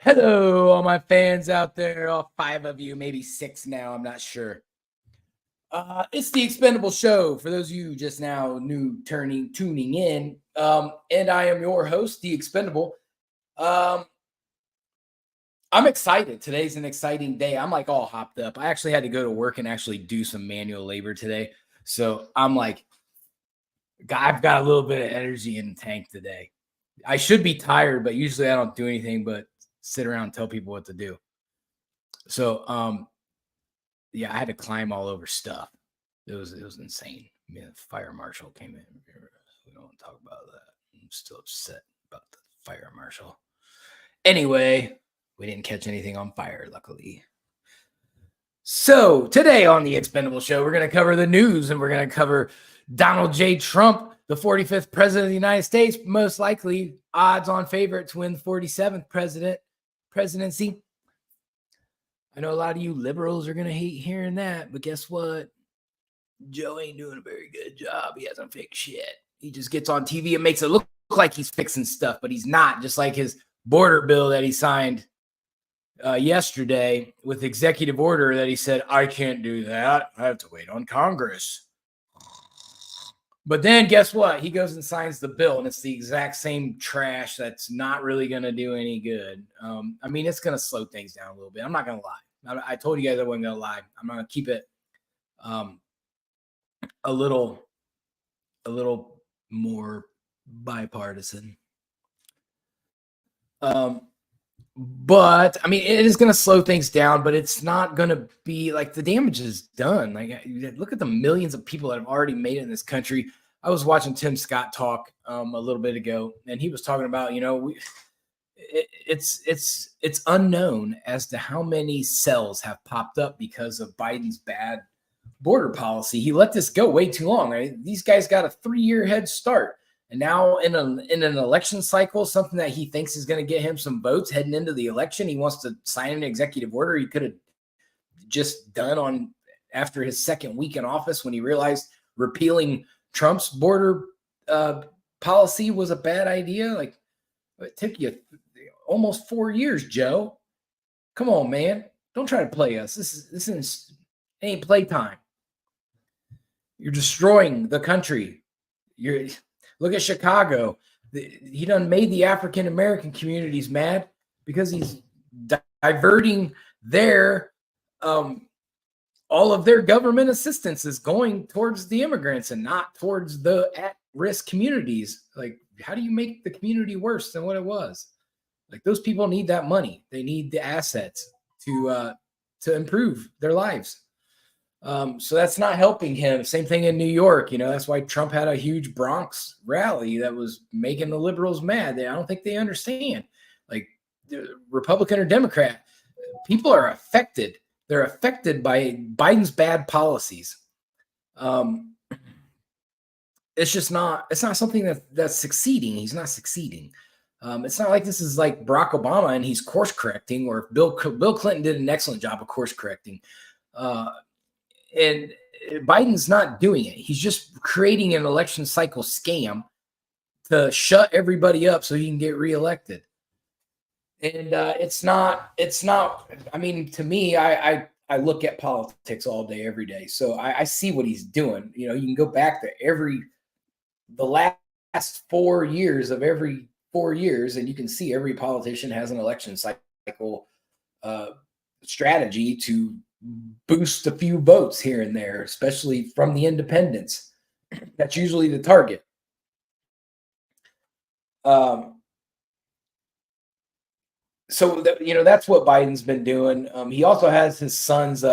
Hello, all my fans out there, all five of you, maybe six now, I'm not sure. It's the Expendable Show for those of you just now tuning in. And I am your host, the Expendable. Um, I'm excited. Today's an exciting day. I'm like all hopped up. I actually had to go to work and actually do some manual labor today. So I'm like, I've got a little bit of energy in the tank today. I should be tired, but usually I don't do anything but sit around and tell people what to do. So yeah, I had to climb all over stuff. It was insane. I mean, the fire marshal came in. We don't want to talk about that. I'm still upset about the fire marshal. Anyway, we didn't catch anything on fire, luckily. So today on the Expendable Show, we're going to cover the news and we're going to cover Donald J. Trump, the 45th president of the United States, most likely odds-on favorite to win the 47th presidency. I know a lot of you liberals are going to hate hearing that, but guess what? Joe ain't doing a very good job. He hasn't fixed shit. He just gets on TV and makes it look like he's fixing stuff, but he's not. Just like his border bill that he signed yesterday with executive order that he said, I can't do that. I have to wait on Congress. But then guess what? He goes and signs the bill, and it's the exact same trash that's not really going to do any good. I mean, it's going to slow things down a little bit. I'm not going to lie. I told you guys I wasn't going to lie. I'm going to keep it a little more bipartisan. But I mean, it is going to slow things down, but it's not going to be like the damage is done. Like, look at the millions of people that have already made it in this country. I was watching Tim Scott talk a little bit ago, and he was talking about, it's unknown as to how many cells have popped up because of Biden's bad border policy. He let this go way too long. Right? These guys got a 3-year head start. And now in an election cycle, something that he thinks is going to get him some votes heading into the election, he wants to sign an executive order he could have just done on after his second week in office when he realized repealing Trump's border policy was a bad idea. Like, it took you almost 4 years, Joe. Come on, man. Don't try to play us. This ain't playtime. You're destroying the country. Look at Chicago. He done made the African American communities mad because he's diverting all of their government assistance is going towards the immigrants and not towards the at-risk communities. Like, how do you make the community worse than what it was? Like, those people need that money. They need the assets to improve their lives. So that's not helping him. Same thing in New York. That's why Trump had a huge Bronx rally that was making the liberals mad. I don't think they understand. Like, Republican or Democrat, people are affected. They're affected by Biden's bad policies. It's not something that's succeeding. He's not succeeding. It's not like this is like Barack Obama and he's course correcting, or Bill Clinton did an excellent job of course correcting. And Biden's not doing it. He's just creating an election cycle scam to shut everybody up so he can get reelected. And it's not, I mean, to me, I look at politics all day, every day. So I see what he's doing. You can go back to the last 4 years of every 4 years, and you can see every politician has an election cycle strategy to boost a few votes here and there, especially from the independents. That's usually the target. So that's what Biden's been doing. He also has his son's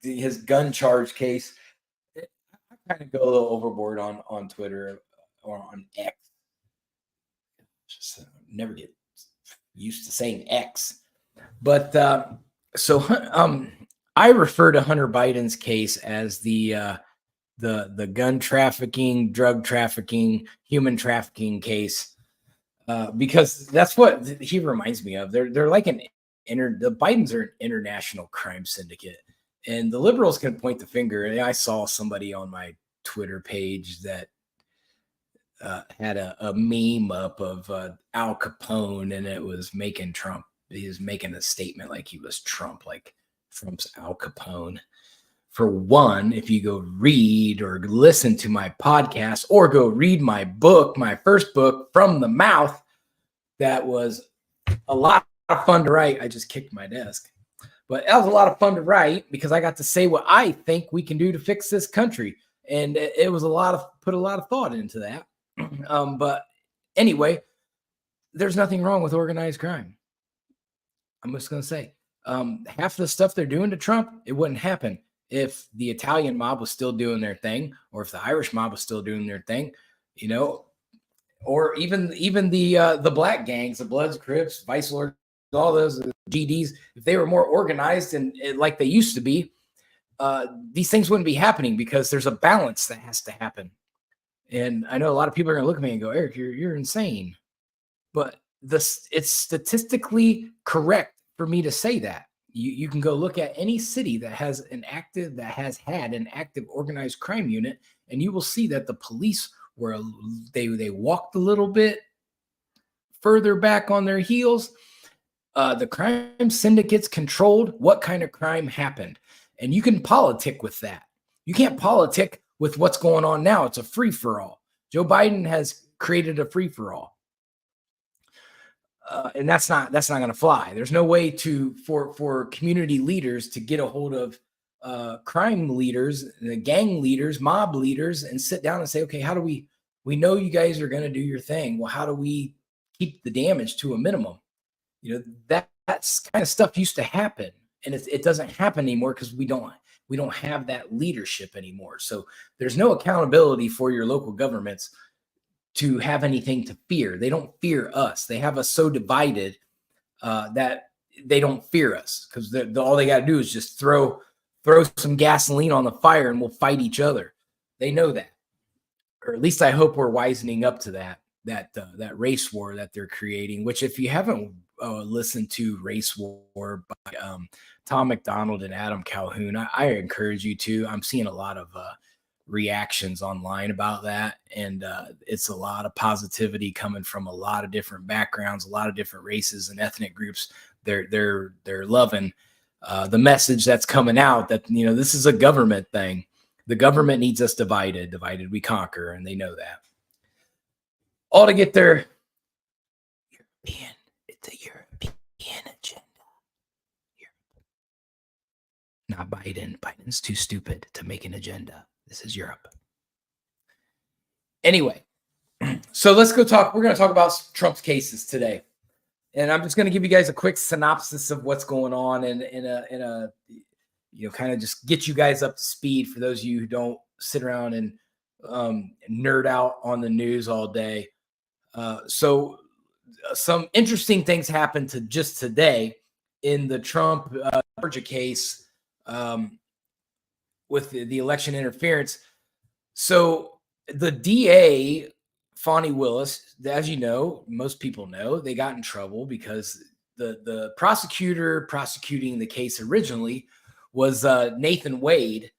his gun charge case. I kind of go a little overboard on Twitter or on X. Just never get used to saying X. But I refer to Hunter Biden's case as the gun trafficking, drug trafficking, human trafficking case, because that's what he reminds me of. They're like the Bidens are an international crime syndicate, and the liberals can point the finger. And I saw somebody on my Twitter page that had a meme up of Al Capone, and it was making Trump making a statement like he was Trump, like Trump's Al Capone. For one, if you go read or listen to my podcast or go read my book, my first book, From the Mouth, that was a lot of fun to write. I just kicked my desk. But that was a lot of fun to write because I got to say what I think we can do to fix this country. And it was put a lot of thought into that. But anyway, there's nothing wrong with organized crime. I'm just going to say half the stuff they're doing to Trump, it wouldn't happen if the Italian mob was still doing their thing, or if the Irish mob was still doing their thing, or even the black gangs, the Bloods, Crips, Vice Lords, all those GDs, if they were more organized and like they used to be, these things wouldn't be happening because there's a balance that has to happen. And I know a lot of people are going to look at me and go, Eric, you're insane. But it's statistically correct for me to say that. You can go look at any city that has had an active organized crime unit, and you will see that the police they walked a little bit further back on their heels. The crime syndicates controlled what kind of crime happened, and you can politic with that. You can't politic with what's going on now. It's a free for all. Joe Biden has created a free for all. And that's not going to fly. There's no way for community leaders to get a hold of crime leaders, the gang leaders, mob leaders, and sit down and say, okay, how do we know you guys are going to do your thing? Well, how do we keep the damage to a minimum? That's kind of stuff used to happen, and it doesn't happen anymore because we don't have that leadership anymore. So there's no accountability for your local governments to have anything to fear. They don't fear us. They have us so divided that they don't fear us because all they got to do is just throw some gasoline on the fire and we'll fight each other. They know that, or at least I hope we're wisening up to that race war that they're creating. Which, if you haven't listened to Race War by Tom McDonald and Adam Calhoun, I encourage you to. I'm seeing a lot of reactions online about that, and it's a lot of positivity coming from a lot of different backgrounds, a lot of different races and ethnic groups. They're loving the message that's coming out that this is a government thing. The government needs us divided we conquer, and they know that. All to get their European, it's a European agenda. Not Biden. Biden's too stupid to make an agenda. This is Europe. Anyway, so let's go talk. We're going to talk about Trump's cases today. And I'm just going to give you guys a quick synopsis of what's going on and in a kind of just get you guys up to speed for those of you who don't sit around and nerd out on the news all day. So some interesting things happened just today in the Trump Georgia case with the election interference. So the DA, Fani Willis, as you know, most people know, they got in trouble because the prosecutor prosecuting the case originally was Nathan Wade.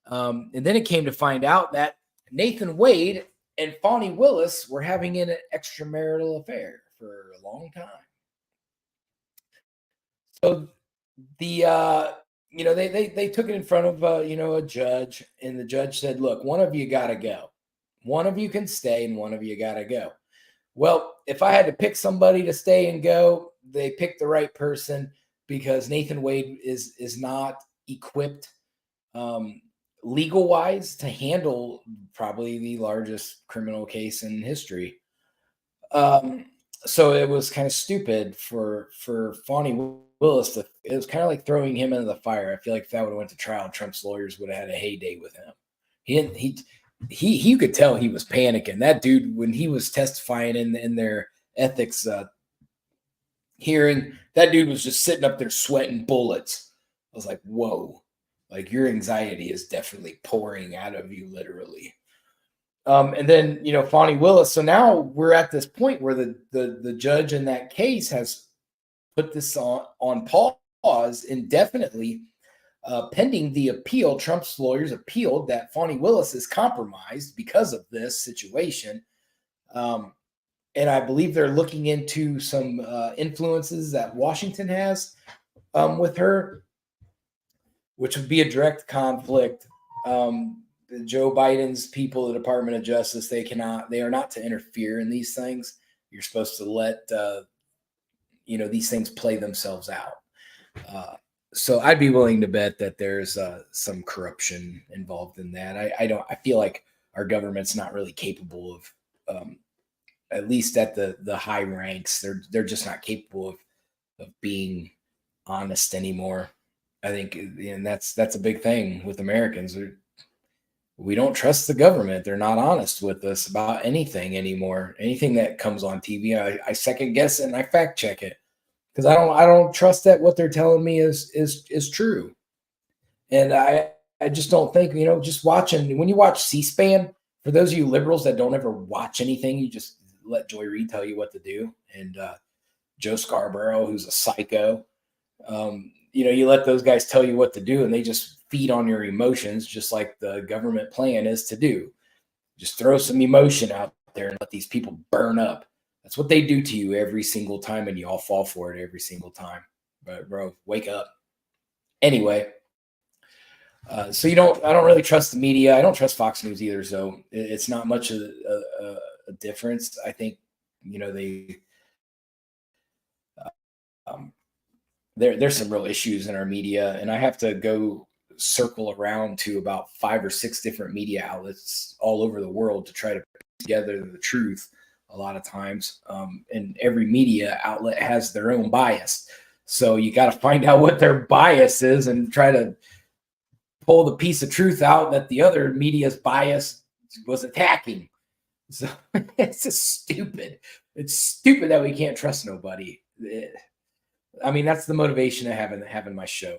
And then it came to find out that Nathan Wade and Fani Willis were having an extramarital affair for a long time. So they took it in front of a judge, and the judge said, look, one of you got to go. One of you can stay and one of you got to go. Well, if I had to pick somebody to stay and go, they picked the right person because Nathan Wade is not equipped legal wise to handle probably the largest criminal case in history. So it was kind of stupid for Fani Willis it was kind of like throwing him into the fire. I feel like if that would have went to trial, Trump's lawyers would have had a heyday with him. He could tell he was panicking. That dude, when he was testifying in their ethics hearing, that dude was just sitting up there sweating bullets. I was like, whoa, like your anxiety is definitely pouring out of you, literally. And then, Fani Willis. So now we're at this point where the judge in that case has put this on pause indefinitely, pending the appeal. Trump's lawyers appealed that Fani Willis is compromised because of this situation. and I believe they're looking into some influences that Washington has with her, which would be a direct conflict. Joe Biden's people, the Department of Justice, they are not to interfere in these things. You're supposed to let these things play themselves out. So I'd be willing to bet that there's some corruption involved in that. I feel like our government's not really capable of, at least at the high ranks, they're just not capable of being honest anymore. I think, and that's a big thing with Americans. We don't trust the government. They're not honest with us about anything anymore. Anything that comes on TV, I second guess it and I fact check it because I don't trust that what they're telling me is true. And I just don't think, just watching, when you watch C-SPAN, for those of you liberals that don't ever watch anything, you just let Joy Reid tell you what to do. And Joe Scarborough, who's a psycho, you let those guys tell you what to do and they just feed on your emotions, just like the government plan is to do. Just throw some emotion out there and let these people burn up. That's what they do to you every single time, and you all fall for it every single time. But bro, wake up. Anyway, so I don't really trust the media. I don't trust Fox News either. So it's not much of a difference. I think, there's some real issues in our media, and I have to go circle around to about 5 or 6 different media outlets all over the world to try to put together the truth a lot of times. And every media outlet has their own bias. So you got to find out what their bias is and try to pull the piece of truth out that the other media's bias was attacking. So it's just stupid. It's stupid that we can't trust nobody. I mean, that's the motivation of having my show.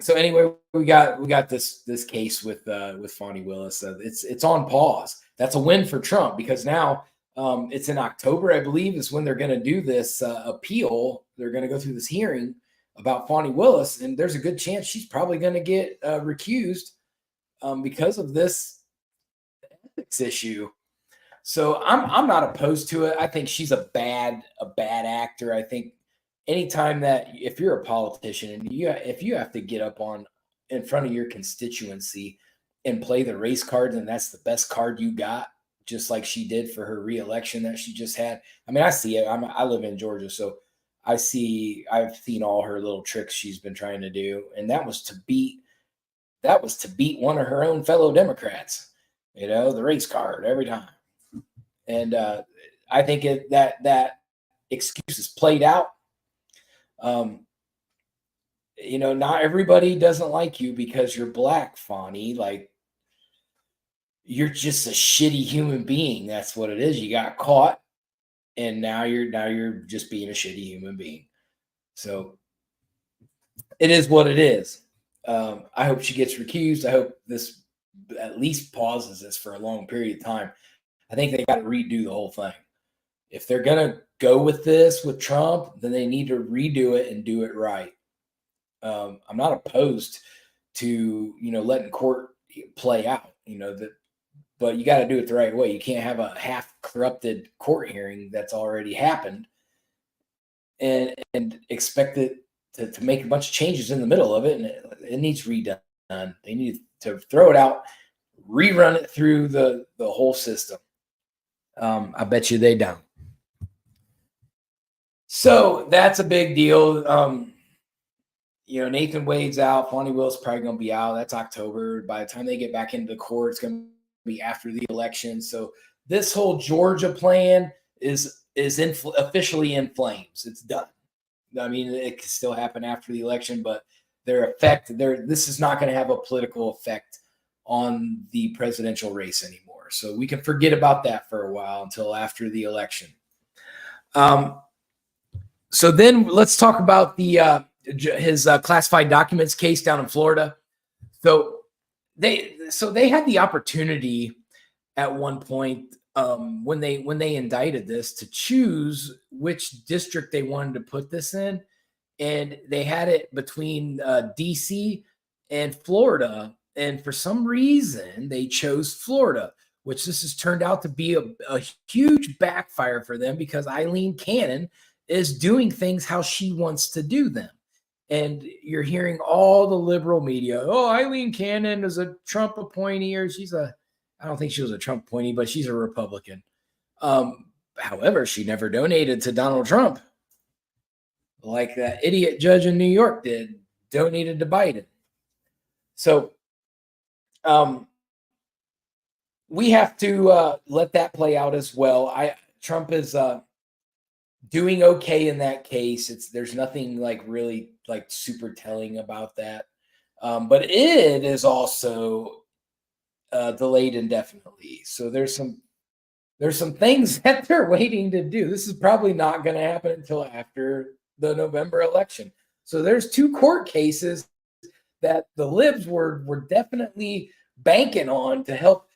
So anyway, we got this case with Fani Willis. It's on pause. That's a win for Trump because now it's in October, I believe, is when they're going to do this appeal. They're going to go through this hearing about Fani Willis, and there's a good chance she's probably going to get recused because of this ethics issue. So I'm not opposed to it. I think she's a bad actor. I think anytime that if you're a politician and if you have to get up in front of your constituency and play the race cards, and that's the best card you got, just like she did for her reelection that she just had. I mean, I see it. I live in Georgia, so I've seen all her little tricks she's been trying to do, and that was to beat one of her own fellow Democrats. The race card every time. And I think that excuse is played out. Not everybody doesn't like you because you're black, Fani. Like, you're just a shitty human being. That's what it is. You got caught, and now you're just being a shitty human being. So it is what it is. I hope she gets recused. I hope this at least pauses this for a long period of time. I think they got to redo the whole thing. If they're going to go with this with Trump, then they need to redo it and do it right. I'm not opposed to, letting court play out, but you got to do it the right way. You can't have a half corrupted court hearing that's already happened and expect it to make a bunch of changes in the middle of it. And it needs redone. They need to throw it out, rerun it through the whole system. I bet you they don't. So that's a big deal. Nathan Wade's out. Fani Willis probably going to be out. That's October. By the time they get back into the court, it's going to be after the election. So this whole Georgia plan is officially in flames. It's done. I mean, it can still happen after the election, but this is not going to have a political effect on the presidential race anymore. So we can forget about that for a while until after the election. So then let's talk about his classified documents case down in Florida. So they had the opportunity at one point when they indicted this to choose which district they wanted to put this in, and they had it between DC and Florida. And for some reason, they chose Florida, which this has turned out to be a huge backfire for them because Eileen Cannon is doing things how she wants to do them. And you're hearing all the liberal media, oh, Eileen Cannon is a Trump appointee, or I don't think she was a Trump appointee, but she's a Republican. However, she never donated to Donald Trump like that idiot judge in New York donated to Biden. So we have to let that play out as well. Trump is doing okay in that case. There's nothing like really like super telling about that. But it is also delayed indefinitely. So there's some things that they're waiting to do. This is probably not going to happen until after the November election. So there's 2 court cases that the libs were definitely banking on to help,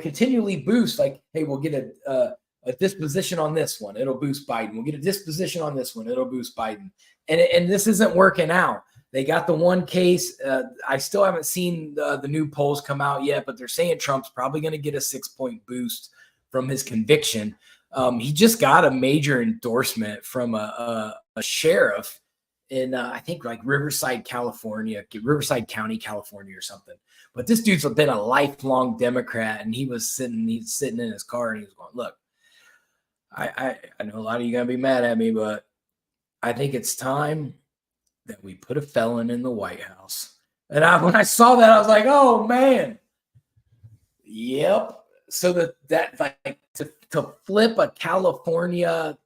continually boost, like, hey, we'll get a disposition on this one, it'll boost Biden. We'll get a disposition on this one, it'll boost Biden. And this isn't working out. They got the one case. I still haven't seen the new polls come out yet, but they're saying Trump's probably going to get a 6-point boost from his conviction. He just got a major endorsement from a sheriff in I think like Riverside County, California or something. But this dude's been a lifelong Democrat, and he's sitting in his car and he was going, look, I know a lot of you gonna be mad at me, but I think it's time that we put a felon in the White House. And when I saw that, I was like, oh man, yep. So that like to flip a California,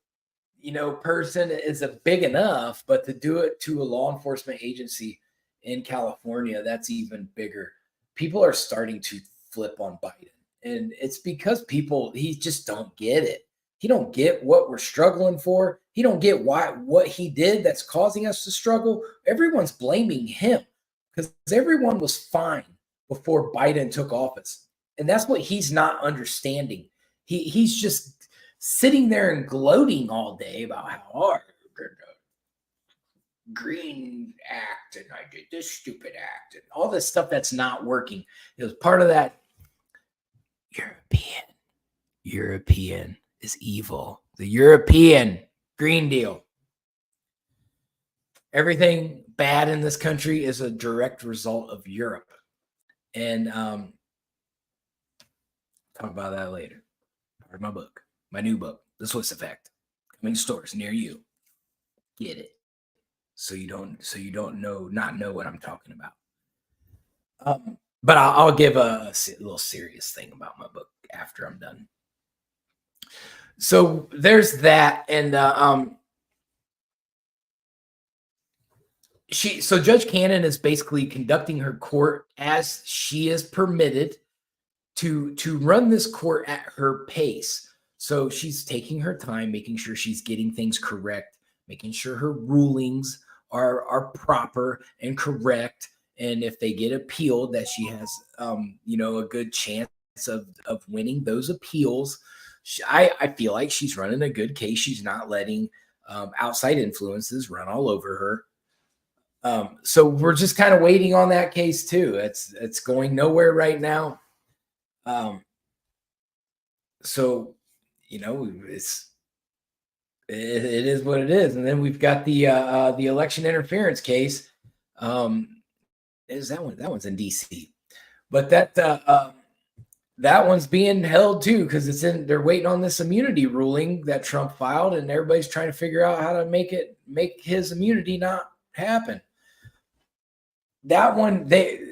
person is a big enough, but to do it to a law enforcement agency in California, that's even bigger. People are starting to flip on Biden, and it's because he just don't get it. He don't get what we're struggling for. He don't get what he did that's causing us to struggle. Everyone's blaming him because everyone was fine before Biden took office. And that's what he's not understanding. He's just sitting there and gloating all day about how hard the Green Act and I did this stupid act and all this stuff that's not working. It was part of that European is evil. The European Green Deal. Everything bad in this country is a direct result of Europe. And talk about that later. Part of my book, my new book, The Swiss Effect, coming to stores near you. Get it, so you don't not know what I'm talking about. But I'll give a little serious thing about my book after I'm done. So there's that, and Judge Cannon is basically conducting her court as she is permitted to run this court at her pace. So she's taking her time, making sure she's getting things correct, making sure her rulings are proper and correct. And if they get appealed, that she has, a good chance of winning those appeals. I feel like she's running a good case. She's not letting outside influences run all over her. So we're just kind of waiting on that case too. It's going nowhere right now. So, it is what it is. And then we've got the election interference case. Is that one? That one's in DC, but that one's being held too because they're waiting on this immunity ruling that Trump filed, and everybody's trying to figure out how to make his immunity not happen. That one,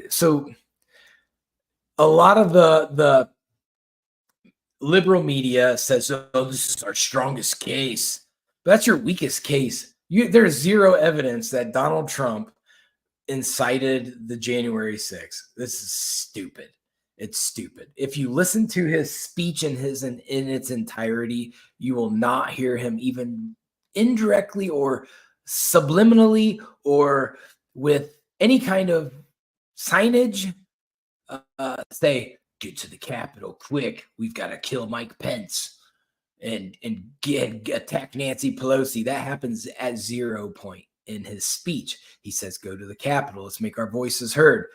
so a lot of the liberal media says, oh, this is our strongest case. But that's your weakest case. There's zero evidence that Donald Trump incited the January 6th. This is stupid. It's stupid. If you listen to his speech in its entirety, you will not hear him even indirectly or subliminally or with any kind of signage say, get to the Capitol quick. We've got to kill Mike Pence and attack Nancy Pelosi. That happens at 0 point in his speech. He says, go to the Capitol. Let's make our voices heard.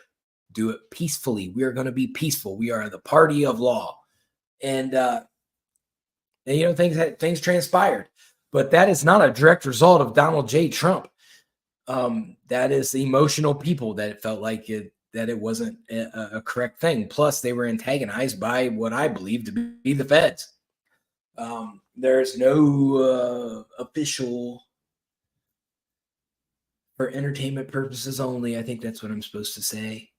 Do it peacefully. We are going to be peaceful. We are the party of law. and things transpired, but that is not a direct result of Donald J. Trump. That is emotional people that it felt like that it wasn't a correct thing. Plus, they were antagonized by what I believe to be the feds. There's no official for entertainment purposes only. I think that's what I'm supposed to say.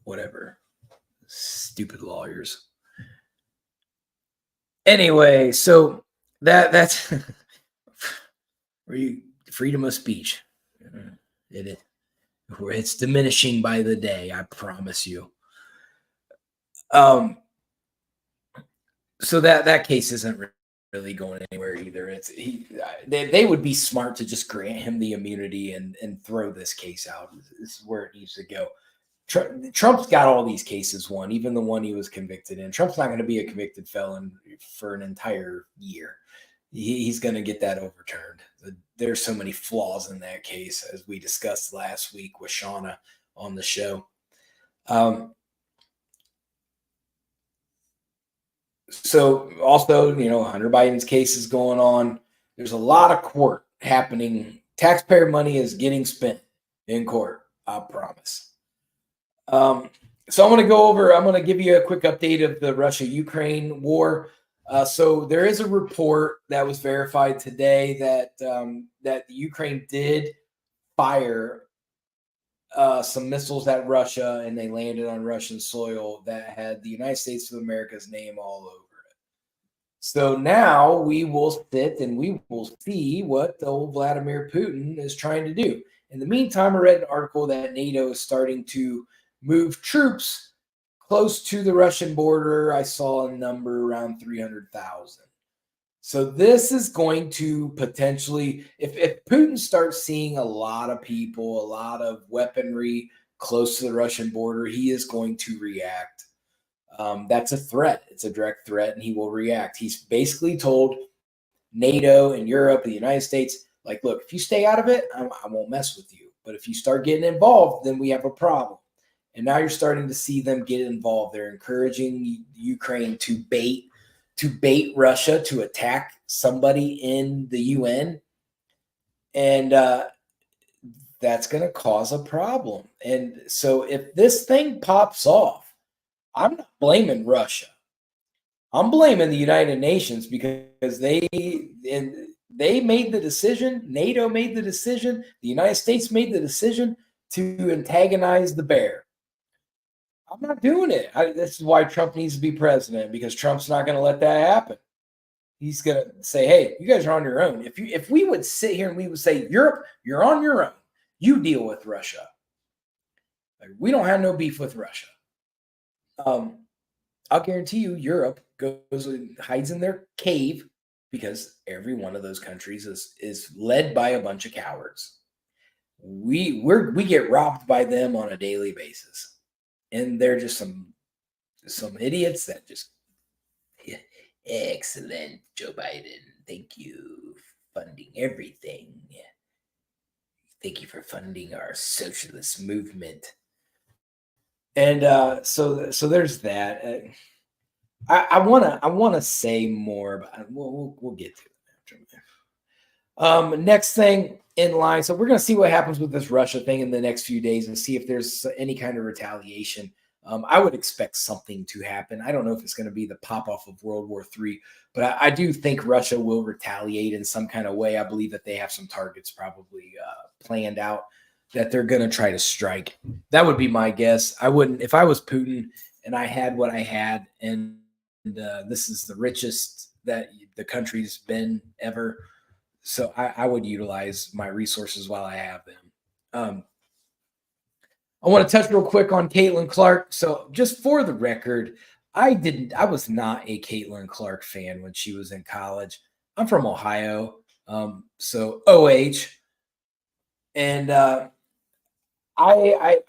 Whatever. Stupid lawyers. Anyway, so that's freedom of speech. It's diminishing by the day, I promise you. So that case isn't really going anywhere either. They would be smart to just grant him the immunity and throw this case out. This is where it needs to go. Trump's got all these cases won, even the one he was convicted in. Trump's not going to be a convicted felon for an entire year. He's going to get that overturned. There's so many flaws in that case, as we discussed last week with Shauna on the show. So also, Hunter Biden's case is going on. There's a lot of court happening. Taxpayer money is getting spent in court, I promise. So I'm going to give you a quick update of the Russia-Ukraine war. So there is a report that was verified today that Ukraine did fire some missiles at Russia, and they landed on Russian soil that had the United States of America's name all over it. So now we will sit and we will see what the old Vladimir Putin is trying to do. In the meantime, I read an article that NATO is starting to move troops close to the Russian border. I saw a number around 300,000. So this is going to potentially, if Putin starts seeing a lot of people, a lot of weaponry close to the Russian border, he is going to react. That's a threat. It's a direct threat, and he will react. He's basically told NATO and Europe and the United States, like, look, if you stay out of it, I won't mess with you. But if you start getting involved, then we have a problem. And now you're starting to see them get involved. They're encouraging Ukraine to bait Russia to attack somebody in the UN. And that's going to cause a problem. And so if this thing pops off, I'm not blaming Russia. I'm blaming the United Nations, because they made the decision. NATO made the decision. The United States made the decision to antagonize the bear. I'm not doing it. This is why Trump needs to be president, because Trump's not going to let that happen. He's going to say, hey, you guys are on your own. If we would sit here and we would say, Europe, you're on your own. You deal with Russia. Like, we don't have no beef with Russia. I'll guarantee you Europe goes and hides in their cave, because every one of those countries is led by a bunch of cowards. We get robbed by them on a daily basis. And they're just some idiots that just, yeah, excellent, Joe Biden. Thank you for funding everything. Thank you for funding our socialist movement. And so there's that. I wanna say more, but we'll get to it. Next thing in line. So we're going to see what happens with this Russia thing in the next few days and see if there's any kind of retaliation. I would expect something to happen. I don't know if it's going to be the pop off of World War III, but I do think Russia will retaliate in some kind of way. I believe that they have some targets probably planned out that they're going to try to strike. That would be my guess. I wouldn't, if I was Putin and I had what I had, and this is the richest that the country's been ever. So I would utilize my resources while I have them. I want to touch real quick on Caitlin Clark. So just for the record, I was not a Caitlin Clark fan when she was in college. I'm from Ohio. So OH. And I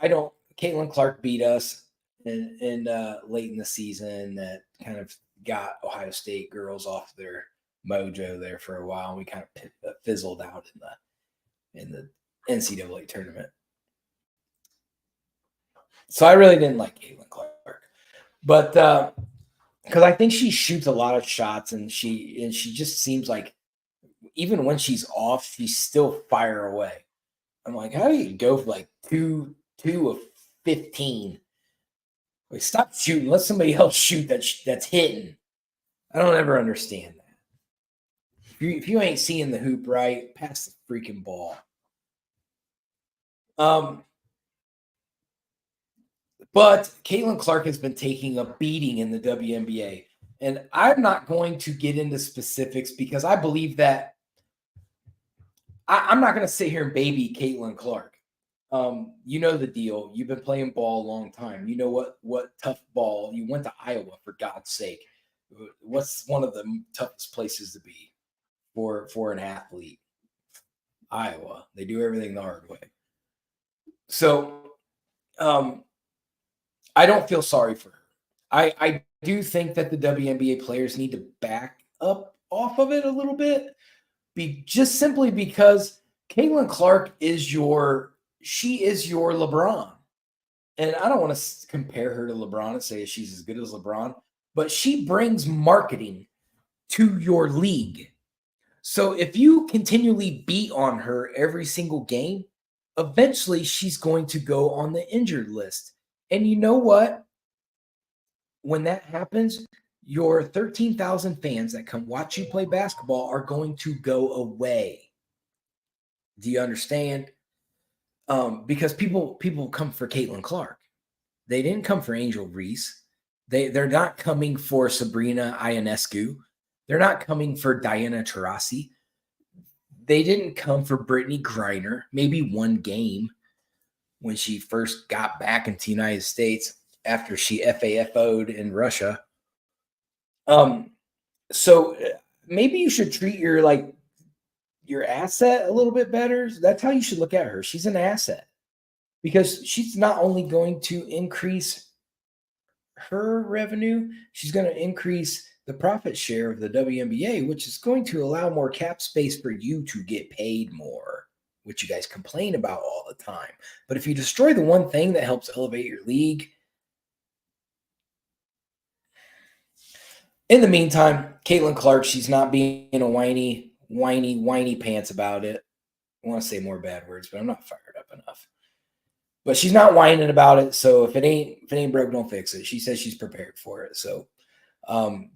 don't, Caitlin Clark beat us in late in the season. That kind of got Ohio State girls off their mojo there for a while. We kind of fizzled out in the NCAA tournament. So I really didn't like Caitlin Clark. But because I think she shoots a lot of shots, and she just seems like even when she's off, she's still fire away. I'm like, how do you go for like two of 15? Like, stop shooting. Let somebody else shoot that's hitting. I don't ever understand that. If you ain't seeing the hoop right, pass the freaking ball. Um, but Caitlin Clark has been taking a beating in the WNBA. And I'm not going to get into specifics because I believe that I'm not going to sit here and baby Caitlin Clark. You know the deal. You've been playing ball a long time. You know what tough ball. You went to Iowa, for God's sake. What's one of the toughest places to be for an athlete? Iowa. They do everything the hard way. So I don't feel sorry for her. I do think that the WNBA players need to back up off of it a little bit, just simply because Caitlin Clark is your LeBron. And I don't want to compare her to LeBron and say she's as good as LeBron, but she brings marketing to your league. So if you continually beat on her every single game, eventually she's going to go on the injured list. And you know what? When that happens, your 13,000 fans that come watch you play basketball are going to go away. Do you understand? Because people come for Caitlin Clark. They didn't come for Angel Reese. They're not coming for Sabrina Ionescu. They're not coming for Diana Taurasi. They didn't come for Brittany Griner. Maybe one game when she first got back into the United States after she FAFO'd in Russia. So maybe you should treat your asset a little bit better. That's how you should look at her. She's an asset because she's not only going to increase her revenue, she's going to increase the profit share of the WNBA, which is going to allow more cap space for you to get paid more, which you guys complain about all the time. But if you destroy the one thing that helps elevate your league, in the meantime, Caitlin Clark, she's not being a whiny pants about it. I want to say more bad words, but I'm not fired up enough. But she's not whining about it. So if it ain't broke, don't fix it. She says she's prepared for it. So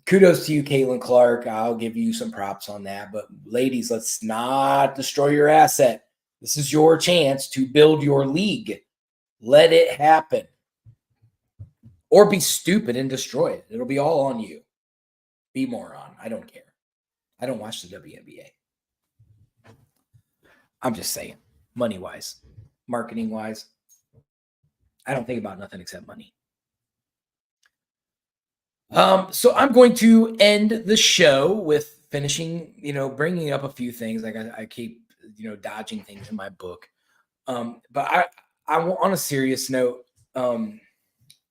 kudos to you, Caitlin Clark. I'll give you some props on that. But ladies, let's not destroy your asset. This is your chance to build your league. Let it happen. Or be stupid and destroy it. It'll be all on you. Be moron. I don't care. I don't watch the WNBA. I'm just saying, money-wise, marketing-wise, I don't think about nothing except money. So I'm going to end the show with finishing, bringing up a few things. Like I keep, dodging things in my book. But I on a serious note,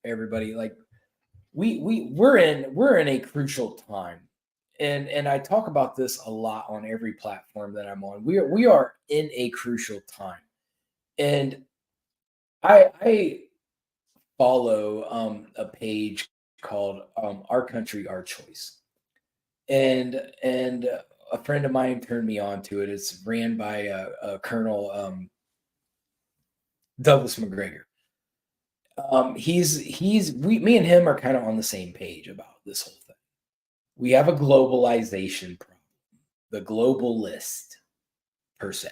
everybody, like we're in a crucial time. And I talk about this a lot on every platform that I'm on. We are in a crucial time. And I follow a page called Our Country, Our Choice. And a friend of mine turned me on to it. It's ran by a Colonel Douglas McGregor. Me and him are kind of on the same page about this whole thing. We have a globalization problem, the global list per se.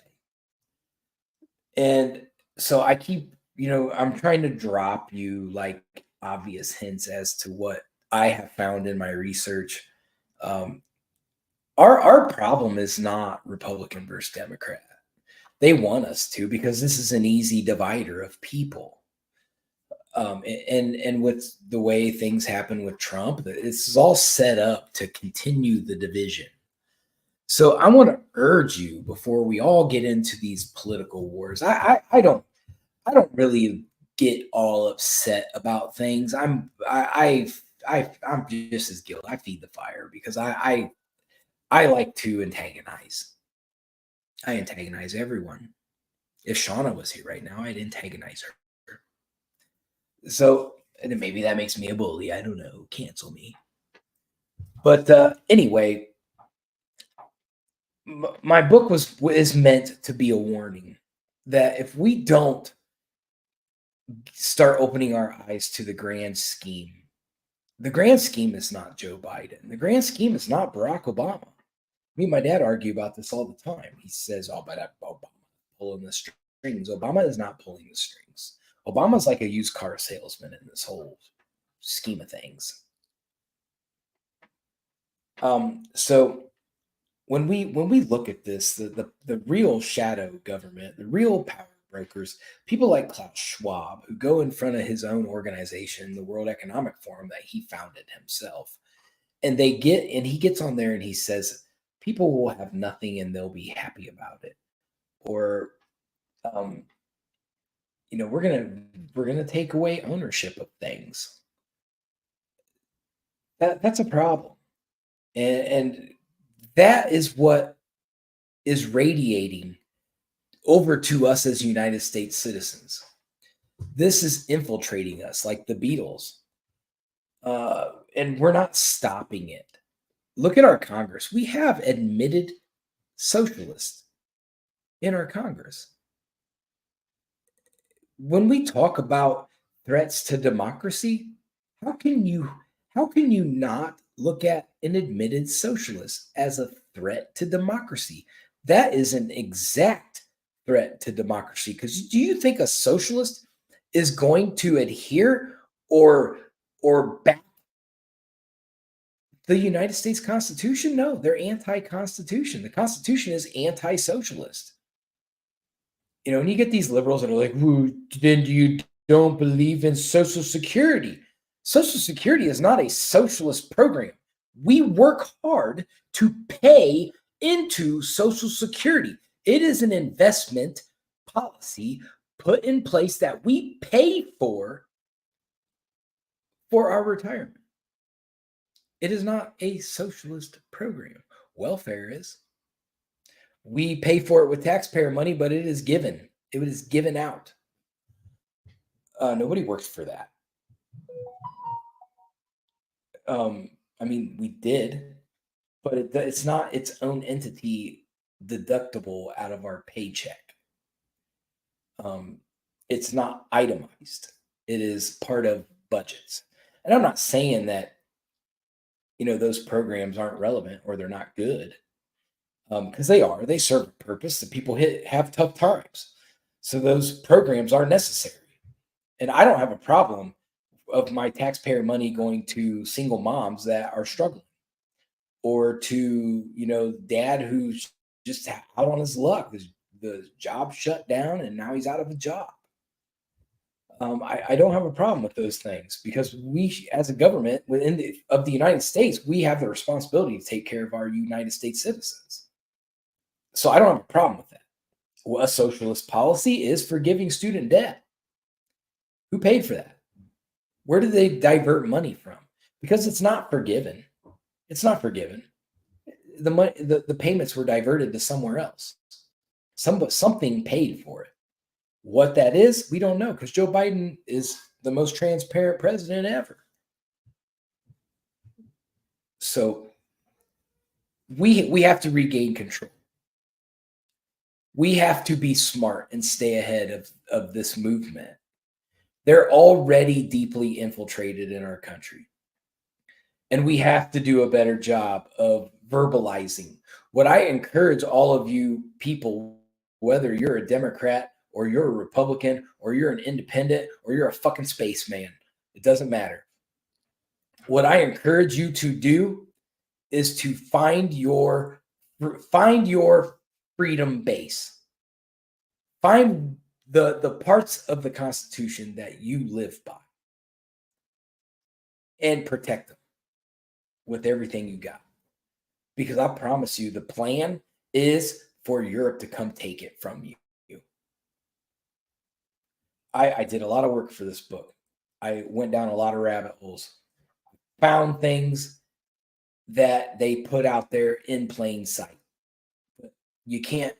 And so I keep, I'm trying to drop you like obvious hints as to what I have found in my research. Our problem is not Republican versus Democrat. They want us to because this is an easy divider of people. And with the way things happen with Trump, this is all set up to continue the division. So I want to urge you before we all get into these political wars. I don't really get all upset about things. I'm just as guilty. I feed the fire because I like to antagonize. I antagonize everyone. If Shauna was here right now, I'd antagonize her. So And then maybe that makes me a bully. I don't know. Cancel me. But anyway, my book is meant to be a warning that if we don't start opening our eyes to the grand scheme is not Joe Biden. The grand scheme is not Barack Obama. Me and my dad argue about this all the time. He says, "Oh, but Obama pulling the strings." Obama is not pulling the strings. Obama's like a used car salesman in this whole scheme of things. So when we look at this, the real shadow government, the real power brokers, people like Klaus Schwab, who go in front of his own organization, the World Economic Forum that he founded himself, and he gets on there and he says, people will have nothing and they'll be happy about it. Or we're gonna take away ownership of things. That's a problem. And that is what is radiating over to us as United States citizens. This is infiltrating us like the Beatles. And we're not stopping it. Look at our Congress. We have admitted socialists in our Congress. When we talk about threats to democracy, how can you not look at an admitted socialist as a threat to democracy? That is an exact threat to democracy. Because do you think a socialist is going to adhere or back the United States Constitution? No, they're anti-Constitution. The Constitution is anti-socialist. And you get these liberals that are like, "Well, then you don't believe in Social Security." Social Security is not a socialist program. We work hard to pay into Social Security. It is an investment policy put in place that we pay for our retirement. It is not a socialist program. Welfare is. We pay for it with taxpayer money, but it is given. It is given out. Nobody works for that. We did, but it's not its own entity deductible out of our paycheck. It's not itemized. It is part of budgets. And I'm not saying that, those programs aren't relevant or they're not good. Because they are. They serve a purpose that people have tough times. So those programs are necessary. And I don't have a problem of my taxpayer money going to single moms that are struggling, or to dad who's just out on his luck. The job shut down and now he's out of a job. I don't have a problem with those things, because we, as a government of the United States, we have the responsibility to take care of our United States citizens. So I don't have a problem with that. Well, a socialist policy is forgiving student debt. Who paid for that? Where did they divert money from? Because it's not forgiven. It's not forgiven. The money, the payments were diverted to somewhere else. Something paid for it. What that is, we don't know, because Joe Biden is the most transparent president ever. So we have to regain control. We have to be smart and stay ahead of this movement. They're already deeply infiltrated in our country. And we have to do a better job of verbalizing. What I encourage all of you people, whether you're a Democrat or you're a Republican or you're an independent or you're a fucking spaceman, it doesn't matter. What I encourage you to do is to find your freedom base. Find the parts of the Constitution that you live by and protect them with everything you got. Because I promise you, the plan is for Europe to come take it from you. I did a lot of work for this book. I went down a lot of rabbit holes, found things that they put out there in plain sight. But you can't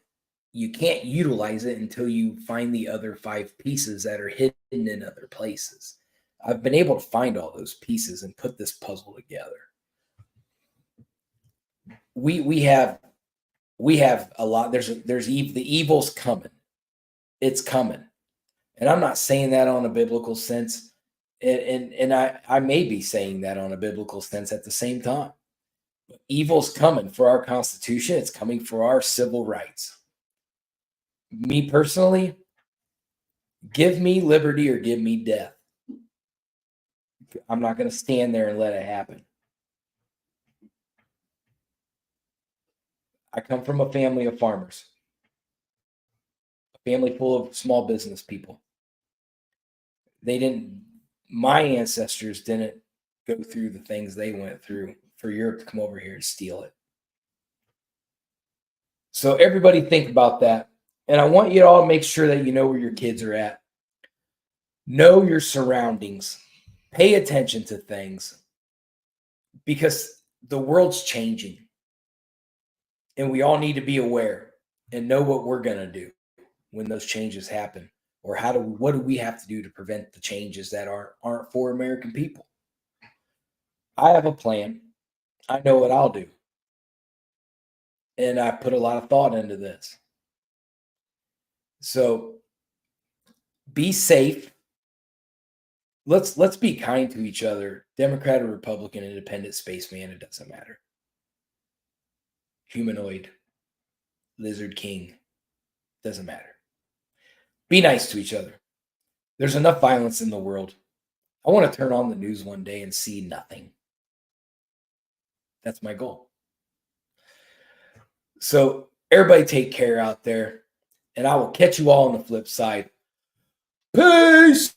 utilize it until you find the other 5 pieces that are hidden in other places. I've been able to find all those pieces and put this puzzle together. We have a lot. The evil's coming. It's coming. And I'm not saying that on a biblical sense. And I may be saying that on a biblical sense at the same time. But evil's coming for our Constitution. It's coming for our civil rights. Me personally, give me liberty or give me death. I'm not going to stand there and let it happen. I come from a family of farmers, a family full of small business people. My ancestors didn't go through the things they went through for Europe to come over here and steal it. So everybody think about that. And I want you to all make sure that you know where your kids are at. Know your surroundings. Pay attention to things because the world's changing. And we all need to be aware and know what we're going to do when those changes happen. Or what do we have to do to prevent the changes that aren't for American people? I have a plan. I know what I'll do. And I put a lot of thought into this. So be safe. Let's be kind to each other. Democrat or Republican, independent, spaceman, it doesn't matter. Humanoid, lizard king, doesn't matter. Be nice to each other. There's enough violence in the world. I want to turn on the news one day and see nothing. That's my goal. So everybody take care out there, and I will catch you all on the flip side. Peace!